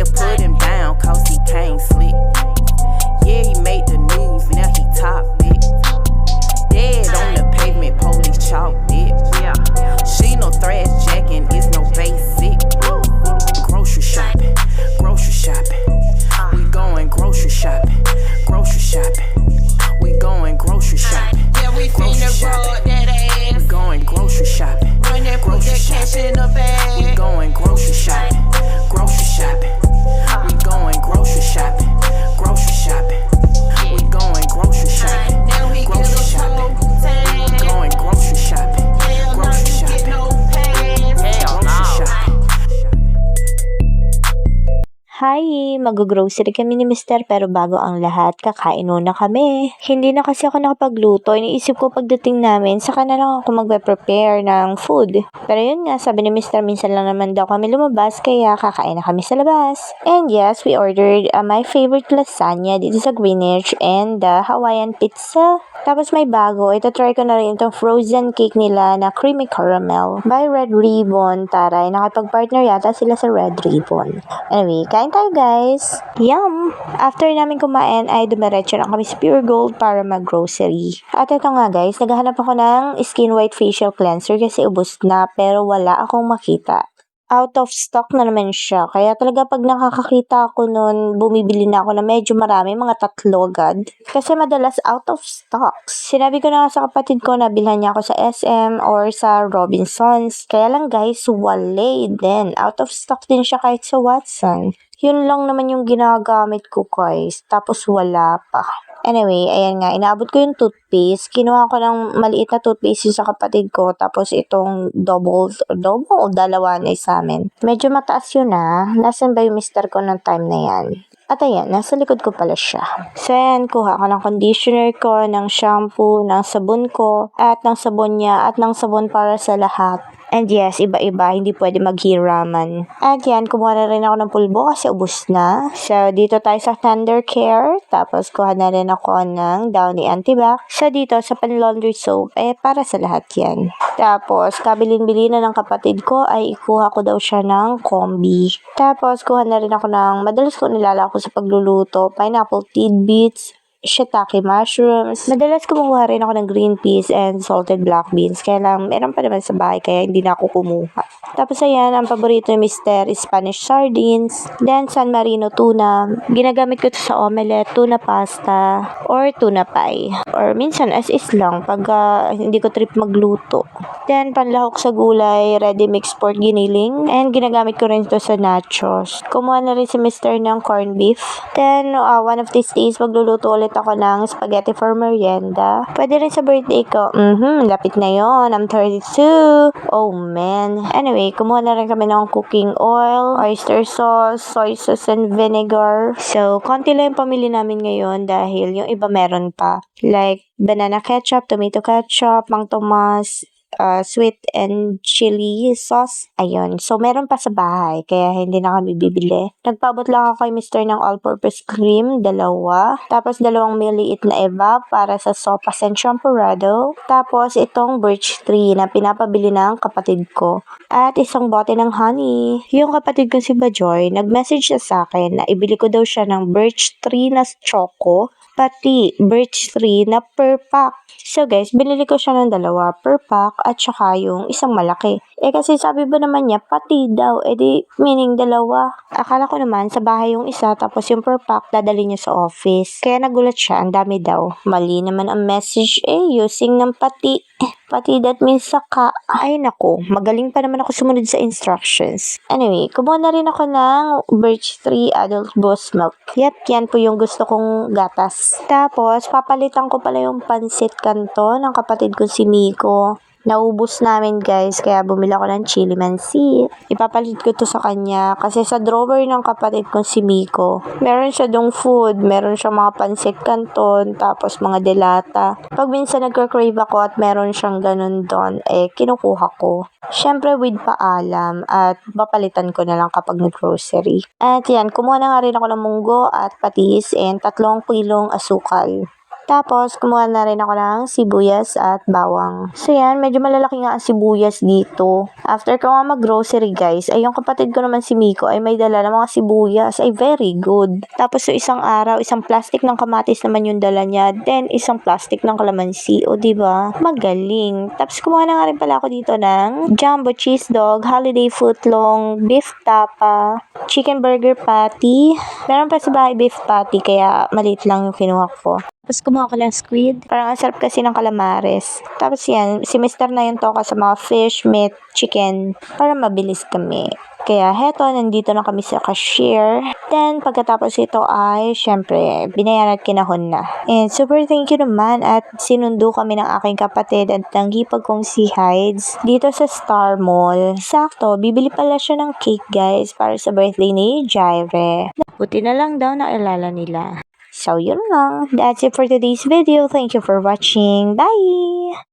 just put him down cause he came slick. Yeah, he made the news, now he top it. Dead on the pavement, police chalked it. She no thrash jacking, it's no basic. Grocery shopping, grocery shopping. We going grocery shopping, grocery shopping. We going grocery shopping. Yeah, we finna roll that ass. We going grocery shopping. Run that, put that cash in the bag. We going grocery shopping, grocery shopping. We going grocery shopping, grocery shopping. We going grocery shopping, Now we get grocery a shopping. whole time. Going grocery shopping, Hell no, grocery you get shopping. no pass. Grocery shopping. Hi! Mag-grocery kami ni Mister pero bago ang lahat, kakain muna kami. Hindi na kasi ako nakapagluto. Iniisip ko pagdating namin, saka na lang ako magpe-prepare ng food. Pero yun nga, sabi ni Mister, minsan lang naman daw kami lumabas, kaya kakain na kami sa labas. And yes, we ordered my favorite lasagna dito sa Greenwich and the Hawaiian pizza. Tapos may bago, ito try ko na rin itong frozen cake nila na creamy caramel by Red Ribbon. Taray, nakipag-partner yata sila sa Red Ribbon. Anyway, kain tayo guys. Yum! After namin kumain ay dumiretso na kami sa Pure Gold para mag-grocery. At ito nga guys, naghahanap ako ng Skin White Facial Cleanser kasi ubos na pero wala akong makita. Out of stock na naman siya. Kaya talaga pag nakakakita ako nun, bumibili na ako na medyo marami, mga 3 agad. Kasi madalas out of stocks. Sinabi ko na nga sa kapatid ko na bilhan niya ako sa SM or sa Robinsons. Kaya lang guys, wala din. Out of stock din siya kahit sa Watson. Yun lang naman yung ginagamit ko guys. Tapos wala pa. Anyway, ayan nga, inaabot ko yung toothpaste. Kinuha ko ng maliit na toothpaste yung sa kapatid ko. Tapos itong double o dalawa na sa amin. Medyo mataas yun Nasaan ba yung mister ko ng time na yan? At ayan, nasa likod ko pala siya. So ayan, kuha ko ng conditioner ko, ng shampoo, ng sabon ko, at ng sabon niya, at ng sabon para sa lahat. And yes, iba-iba, hindi pwede maghiraman. At yan, kumuha na rin ako ng pulbo kasi ubos na. So, dito tayo sa Thunder Care. Tapos, kuha na rin ako ng Downy Antibac. So, dito sa pan-laundry soap, para sa lahat yan. Tapos, kabilin-bili na ng kapatid ko ay ikuha ko daw siya ng Combi. Tapos, kuha na rin ako ng, madalas ko nilalako sa pagluluto, pineapple tidbits, shiitake mushrooms. Madalas kumuha rin ako ng green peas and salted black beans. Kaya lang, meron pa naman sa bahay kaya hindi na ako kumuha. Tapos ayan, ang paborito ni Mister is Spanish sardines. Then, San Marino tuna. Ginagamit ko to sa omelette, tuna pasta, or tuna pie. Or minsan as is lang pag hindi ko trip magluto. Then, panlahok sa gulay, ready mix pork giniling. And ginagamit ko rin to sa nachos. Kumuha na rin si Mister ng corned beef. Then, one of these days, magluluto ulit ako ng spaghetti for merienda. Pwede rin sa birthday ko. Lapit na yon. I'm 32. Oh man. Anyway, kumuha na rin kami ng cooking oil, oyster sauce, soy sauce and vinegar. So, konti lang yung pamili namin ngayon dahil yung iba meron pa. Like, banana ketchup, tomato ketchup, Mang Tomas, sweet and chili sauce. Ayun. So, meron pa sa bahay. Kaya hindi na kami bibili. Nagpabot lang ako kay Mister ng all-purpose cream. 2. Tapos, 2 maliit na evap para sa sopas and champurrado. Tapos, itong birch tree na pinapabili ng kapatid ko. At isang bote ng honey. Yung kapatid ko si Bajoy, nag-message siya sa akin na ibili ko daw siya ng birch tree na choco. Pati birch tree na per pack. So guys, binili ko siya ng 2 per pack at saka yung isang malaki. Kasi sabi ba naman niya, pati daw. Di meaning 2. Akala ko naman sa bahay yung isa tapos yung per pack dadali niya sa office. Kaya nagulat siya, ang dami daw. Mali naman ang message using ng pati. Pati that means saka. Ay nako, magaling pa naman ako sumunod sa instructions. Anyway, kumuha na rin ako ng birch tree adult boost milk. Yep, yan po yung gusto kong gatas. Tapos, papalitan ko pala yung pansit kanto ng kapatid ko si Miko. Naubos namin guys, kaya bumili ako ng chili mansi. Ipapalit ko to sa kanya kasi sa drawer ng kapatid kong si Miko, meron siya dong food, meron siya mga pansit canton, tapos mga delata. Pag minsan nagka-crave ako at meron siyang ganun doon, kinukuha ko. Syempre with paalam at papalitan ko na lang kapag nag-grocery. At yan, kumuha na nga rin ako ng munggo at patis and 3 kilong asukal. Tapos, kumuha na rin ako ng sibuyas at bawang. So yan, medyo malalaki nga ang sibuyas dito. After ko nga mag-grocery guys, ay yung kapatid ko naman si Miko ay may dala ng mga sibuyas. Ay very good. Tapos so isang araw, isang plastic ng kamatis naman yung dala niya. Then, isang plastic ng kalamansi. O diba? Magaling. Tapos kumuha na nga rin pala ako dito ng jumbo cheese dog, holiday footlong, beef tapa, chicken burger patty. Meron pa sa bahay beef patty, kaya maliit lang yung kinuha ko. Tapos kumuha ko ng squid. Parang ang sarap kasi ng calamares. Tapos yan, si Mr. na yung toka sa mga fish, meat, chicken. Para mabilis kami. Kaya heto, nandito na kami sa cashier. Then, pagkatapos ito ay, syempre, binayaran at kinahon na. And super thank you naman at sinundo kami ng aking kapatid at ng hipag kong si Hides dito sa Star Mall. Sakto, bibili pala siya ng cake guys para sa birthday ni Jaire. Buti na lang daw na alala nila. So, yun lang. That's it for today's video. Thank you for watching. Bye!